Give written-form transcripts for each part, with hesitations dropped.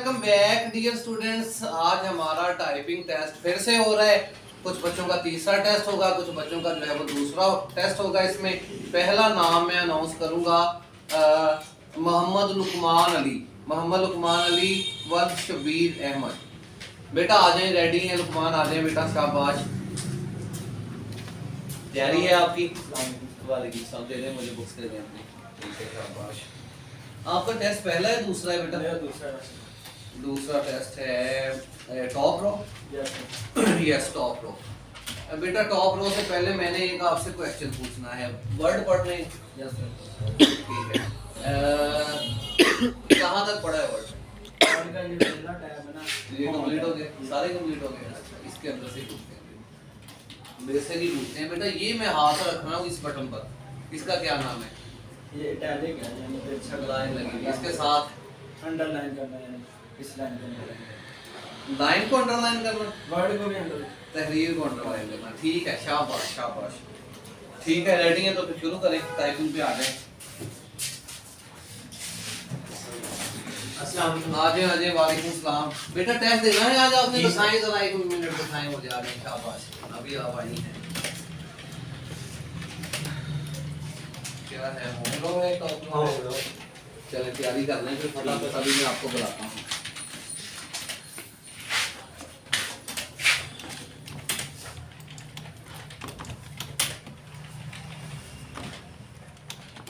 Welcome back dear students. आज हमारा typing test फिर से हो रहा है। कुछ बच्चों का तीसरा टेस्ट होगा, कुछ बच्चों का जो है वो दूसरा टेस्ट होगा। इसमें पहला नाम मैं अनाउंस करूंगा मोहम्मद लुकमान अली। मोहम्मद लुकमान अली वद शबीर अहमद। बेटा आ जाए, रेडी है लुकमान? आ जाए बेटा, शाबाश। तैयारी है आपकी? वालेकुम सलाम। दे दें मुझे, बुक्स दे दें अपनी। ठीक है, शाबाश। आपका टेस्ट पहला है दूसरा है बेटा? दूसरा टेस्ट है top row. Yes top row. बेटा टॉप रो से पहले मैंने एक आपसे क्वेश्चन पूछना है। वर्ड पढ़ने? Yes sir. ठीक है। कहाँ तक पढ़ा है वर्ड? ये कंप्लीट हो गया, सारे कंप्लीट हो गए। अच्छा, इसके अंदर से पूछते हैं, बेसिक ही पूछते हैं बेटा। ये मैं हाथ रख रहा हूँ इस बटन पर, इसका क्या नाम है? ये इटैलिक है, यानी कि अच्छा लाइन लगेगी। इसके साथ अंडरलाइन करना है, इस लाइन को लाइन को अंडरलाइन करना, वर्ड को भी अंडर, तहरीर को अंडरलाइन करना। ठीक है, शाबाश शाबाश। ठीक है, रेडी है तो फिर शुरू करें, टाइपिंग पे आ जाए। अस्सलाम वालेकुम। आ जाए। वालेकुम सलाम। बेटा टेस्ट देना है आज आपने? दिखाएं जरा, एक मिनट दिखाएं मुझे। आ जाए, शाबाश। अभी आप आई हैं। क्या है, होमलो है टॉप रो? चलिए तैयारी कर लें, फिर फटाफट अभी मैं आपको बुलाता हूँ।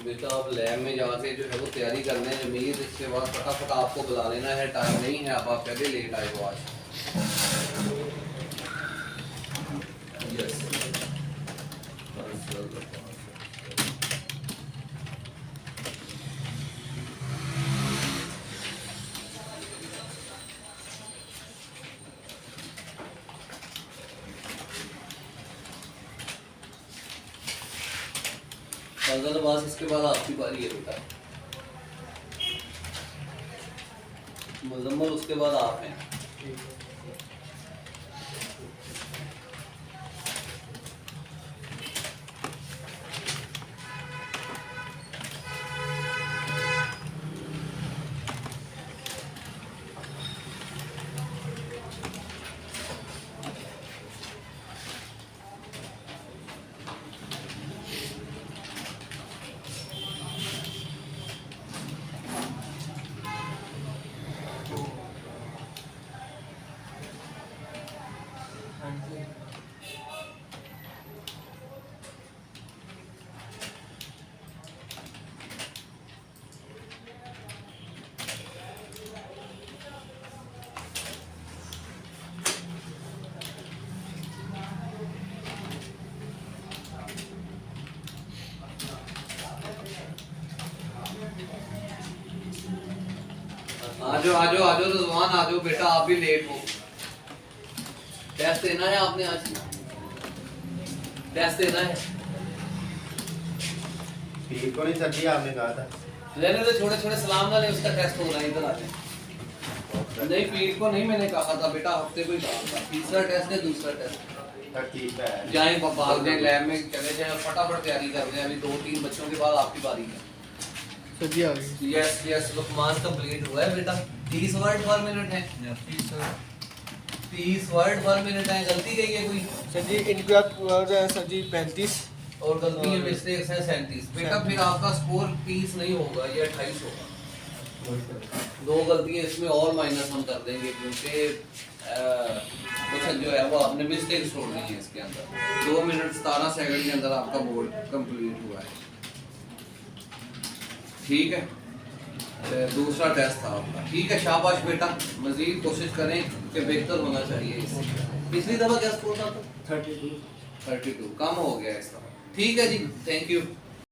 बेटा आप लैब में जाके जो है वो तैयारी करने हैं जमीर। इसके बाद फटाफट आपको बुला लेना है, टाइम नहीं है। अब आप पहले लेट आए हो आज। यस फजल अब्बास, इसके बाद आपकी बारी है बेटा। मुजम्मल, उसके बाद आप हैं। आजो आजो आजो रिजवान, आजो बेटा, आप भी लेट हो। टेस्ट देना है आपने आज? टेस्ट देना है? ठीक को नहीं सर जी, आपने कहा था। लेने तो छोटे छोटे सलाम वाले, उसका टेस्ट हो रहा है। इधर आते नहीं, पीठ को नहीं मैंने कहा था बेटा, हफ्ते को ही कहा था। तीसरा टेस्ट है, दूसरा टेस्ट। ठीक है, जाएं भाग जाएं, लैब में चले जाएं, फटाफट तैयारी कर लें। अभी 2-3 बच्चों के बाद आपकी बारी है। सर जी आ गई। यस यस, लुकमान कंप्लीट हुआ है बेटा। 30 वर्ड पर मिनट है। 30 वर्ड पर मिनट है। गलती गई है कोई? सर जी इनकरेक्ट वर्ड है सर जी 35 और गलती है, मिस्टेक्स है 37। बेटा फिर आपका स्कोर 30 नहीं होगा, ये 28 होगा। 2 गलतियां इसमें और माइनस हम कर देंगे, क्योंकि कुछ जो है वो आपने मिस्टेक छोड़ दी है इसके अंदर। 2 मिनट 17 सेकंड के अंदर आपका बोर्ड कंप्लीट हुआ है। ठीक है, दूसरा टेस्ट था आपका। ठीक है, शाबाश बेटा। मजीद कोशिश करें कि बेहतर होना चाहिए इससे। पिछली दफा क्या स्कोर था? 32 32 कम हो गया इसका। ठीक है जी, थैंक यू।